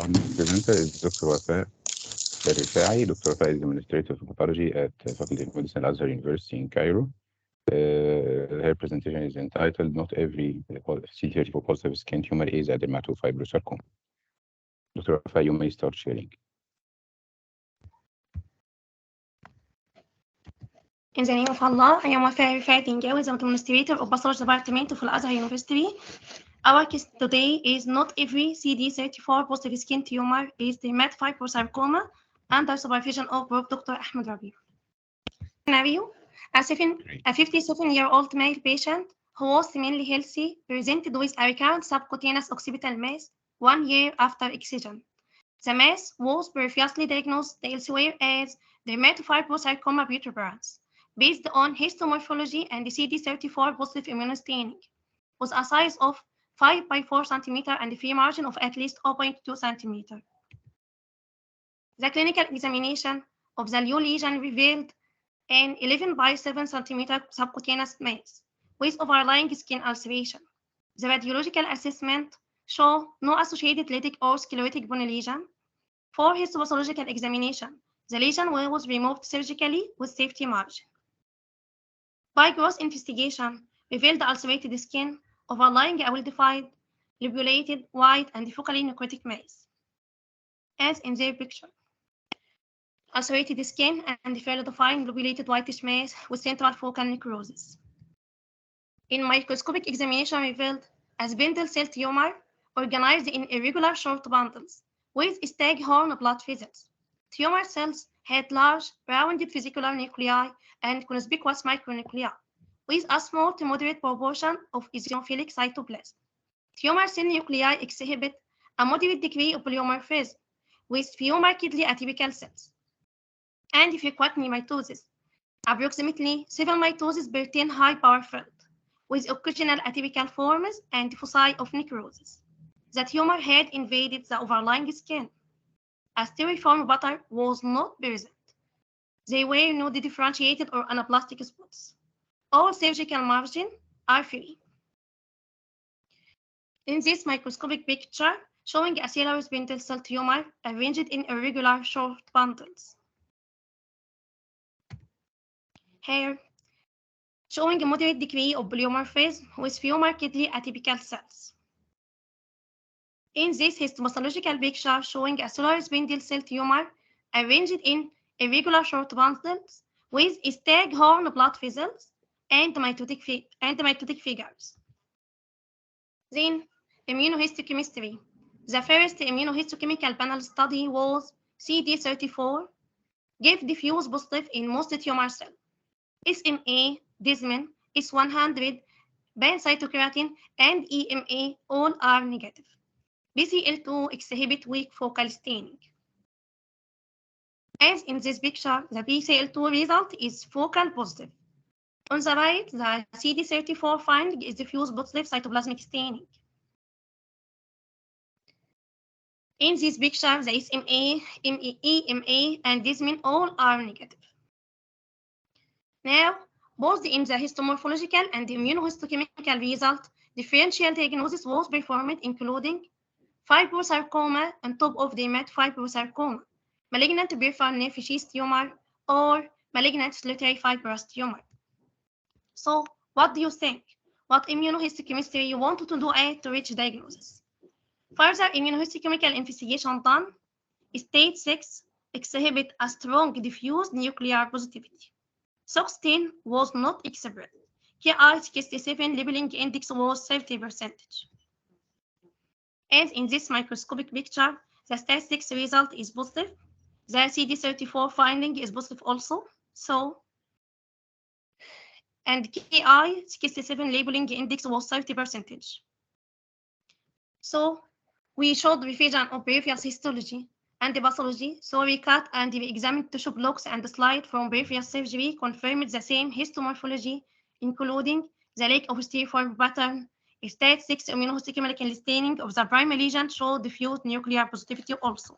Our next presenter is Dr. Wafaa Elrefaey. Dr. Wafaa is Administrator of Pathology at Faculty of Medicine at Azhar University in Cairo. Her presentation is entitled "Not Every CD34 Positive Skin Tumor is a Dermatofibrosarcoma." Dr. Wafaa, you may start sharing. In the name of Allah, I am Wafaa Elrefaey, the Administrator of Pathology Department of Azhar University. Our case today is not every CD34 positive skin tumor is dermatofibrosarcoma under supervision of Dr. Ahmed Rabi. Scenario: a 57-year-old male patient who was seemingly healthy presented with a recurrent subcutaneous occipital mass 1 year after excision. The mass was previously diagnosed elsewhere as dermatofibrosarcoma purpurans, based on histomorphology and CD34 positive immunostaining, with a size of 5 by 4 cm and a free margin of at least 0.2 cm. The clinical examination of the new lesion revealed an 11 by 7 cm subcutaneous mass with overlying skin ulceration. The radiological assessment showed no associated lytic or sclerotic bony lesion. For histopathological examination, the lesion was removed surgically with safety margin. By gross investigation, revealed ulcerated skin overlying a well-defined, lobulated, white, and focally necrotic mass, as in their picture. Ulcerated skin and fairly defined lobulated whitish mass with central focal necrosis. In microscopic examination revealed a spindle cell tumor organized in irregular short bundles with staghorn blood vessels. Tumor cells had large, rounded vesicular nuclei and conspicuous micronuclei, with a small to moderate proportion of eosinophilic cytoplasm. Tumor cell nuclei exhibit a moderate degree of polymorphism, with few markedly atypical cells, and frequent mitosis, approximately 7 mitosis per 10 high-power field, with occasional atypical forms and foci of necrosis. The tumor had invaded the overlying skin. A steriform butter was not present. They were not differentiated or anaplastic spots. All surgical margins are free. In this microscopic picture, showing a cellular spindle cell tumor arranged in irregular short bundles. Here, showing a moderate degree of polymorphism with few markedly atypical cells. In this histopathological picture, showing a cellular spindle cell tumor arranged in irregular short bundles with staghorn blood vessels and mitotic figures. Then, immunohistochemistry. The first immunohistochemical panel study was CD34, gave diffuse positive in most tumor cells. SMA, desmin, S100, beta-cytokeratin, and EMA all are negative. BCL2 exhibit weak focal staining. As in this picture, the BCL2 result is focal positive. On the right, the CD34 finding is diffuse positive cytoplasmic staining. In this picture, the SMA, EMA, and desmin all are negative. Now, both in the histomorphological and the immunohistochemical result, differential diagnosis was performed, including fibrosarcoma on top of dermatofibrosarcoma, malignant peripheral nerve sheath tumor, or malignant solitary fibrous tumor. So, what do you think? What immunohistochemistry you want to do to reach diagnosis? Further immunohistochemical investigation done, stage 6 exhibit a strong diffuse nuclear positivity. SOX10 was not expressed. Ki67 labeling index was 30%. As in this microscopic picture, the statistics result is positive. The CD34 finding is positive also. And Ki67 labeling index was 30%. So we showed revision of previous histology and the pathology, so we cut and we examined tissue blocks and the slide from previous surgery confirmed the same histomorphology, including the lack of steriform pattern. Stage 6 immunohistochemical staining of the primary lesion showed diffuse nuclear positivity also.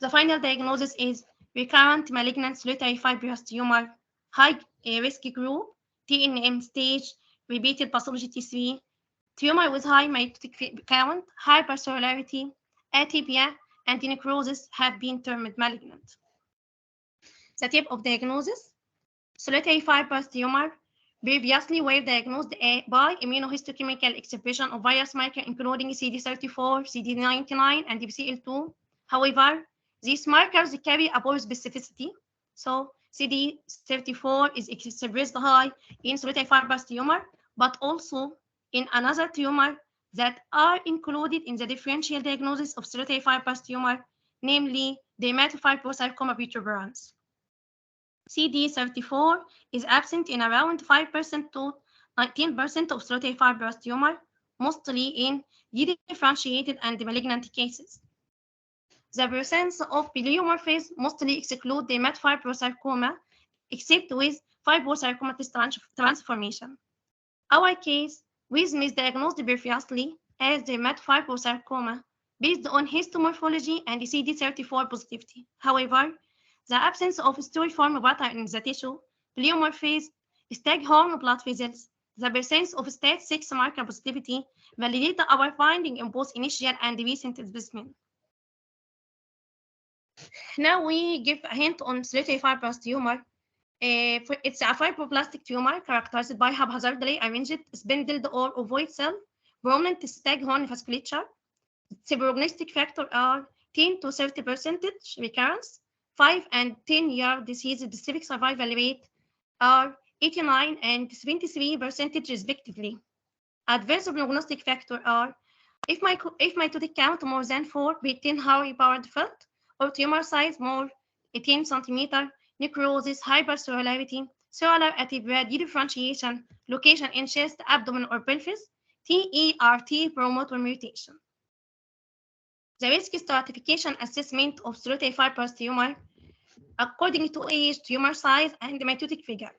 The final diagnosis is recurrent malignant solitary fibrous tumor, high risk group, TNM stage, repeated pathology T3, tumor with high mitotic count, hypercellularity, atypia, and necrosis have been termed malignant. The type of diagnosis: solitary fibrous tumor, previously were diagnosed by immunohistochemical expression of various markers including CD34, CD99, and BCL2. However, these markers carry a poor specificity, so CD34 is expressed high in solitary fibrous tumor, but also in another tumor that are included in the differential diagnosis of solitary fibrous tumor, namely dermatofibrosarcoma protuberans. CD34 is absent in around 5% to 19% of solitary fibrous tumor, mostly in dedifferentiated and malignant cases. The presence of pleomorphism mostly exclude dermatofibrosarcoma, except with fibrosarcomatous transformation. Our case was misdiagnosed previously as dermatofibrosarcoma based on histomorphology and CD34 positivity. However, the absence of storiform pattern in the tissue, pleomorphism, staghorn blood vessels, the presence of STAT6 marker positivity validate our finding in both initial and recent specimen. Now we give a hint on solitary fibrous tumor. It's a fibroblastic tumor characterized by haphazardly arranged spindled or ovoid cell, prominent staghorn vasculature. The prognostic factors are 10 to 30% recurrence, 5 and 10-year disease-specific survival rate are 89 and 73% respectively. Adverse prognostic factors are if mitotic count more than 4 per 10 high powered field, or tumor size more 10 cm, necrosis, hypercellularity, cellular atypia, dedifferentiation, location in chest, abdomen, or pelvis, TERT promoter mutation. The risk stratification assessment of solitary fibrous tumor according to age, tumor size, and mitotic figure.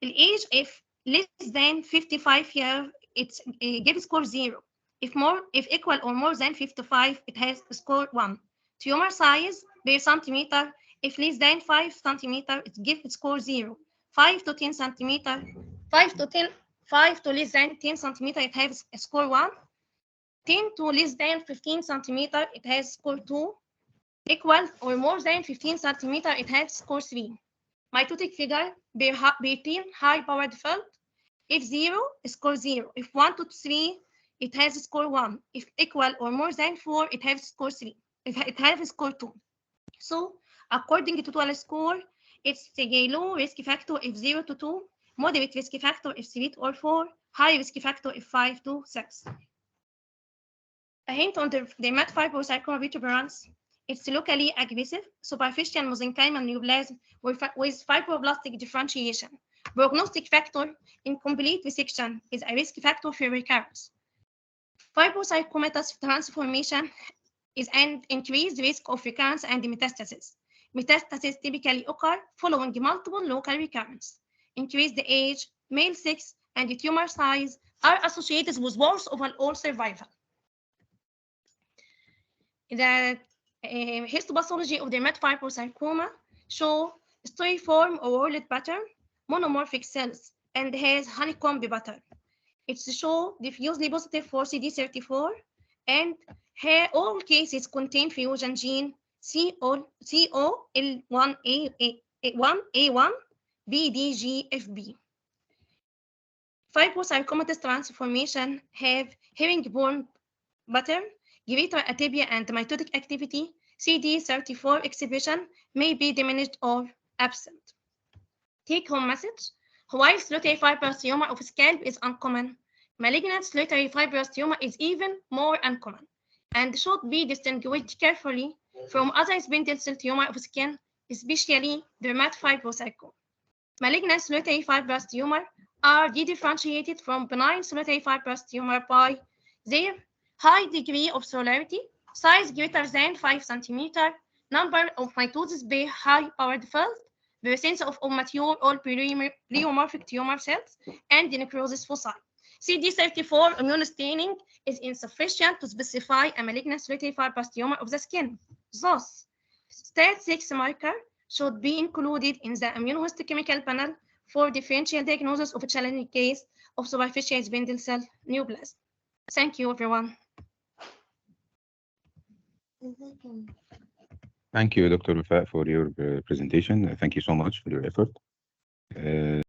The age, if less than 55 years, it gives score 0. If equal or more than 55, it has score 1. Tumor size per centimeter, if less than 5 centimeter, it gives score 0. 5 to 10 centimeter, 5 to less than 10 centimeter, it has score 1. 10 to less than 15 centimeter, it has score 2. Equal or more than 15 centimeter, it has score 3. Mitotic figure per 10 high powered field. If 0, score 0. If 1 to 3, it has score 1. If equal or more than 4, it has score 3. It has score 2. So according to total score, it's a low risk factor if 0 to 2, moderate risk factor if 3 or 4, high risk factor if 5 to 6. A hint on the dermatofibrosarcoma protuberans. It's locally aggressive, superficial mesenchymal neoplasm with fibroblastic differentiation. Prognostic factor: incomplete resection is a risk factor for recurrence. Fibrosarcomatous transformation is an increased risk of recurrence and metastasis. Metastasis typically occur following multiple local recurrence. Increased age, male sex, and tumor size are associated with worse overall survival. The histopathology of dermatofibrosarcoma show storiform or whorled pattern, monomorphic cells, and has honeycomb pattern. It shows diffusely positive for CD34, and all cases contain fusion gene COL1A1 BDGFB. Fibrosarcomatous transformation have herringbone pattern, greater atypia and mitotic activity. CD34 exhibition may be diminished or absent. Take-home message: while solitary fibrous tumor of scalp is uncommon, malignant solitary fibrous tumor is even more uncommon and should be distinguished carefully from other spindle cell tumor of skin, especially dermatofibrosarcoma. Malignant solitary fibrous tumor are dedifferentiated from benign solitary fibrous tumor by their high degree of cellularity, size greater than 5 cm, number of mitosis per high powered field, presence of mature or pleomorphic tumor cells, and necrosis foci. CD34 immune staining is insufficient to specify a malignant solitary fibrous tumor of the skin. Thus, STAT6 marker should be included in the immunohistochemical panel for differential diagnosis of a challenging case of superficial spindle cell neoplasm. Thank you, everyone. Thank you, Dr. Wafaa, for your presentation. Thank you so much for your effort.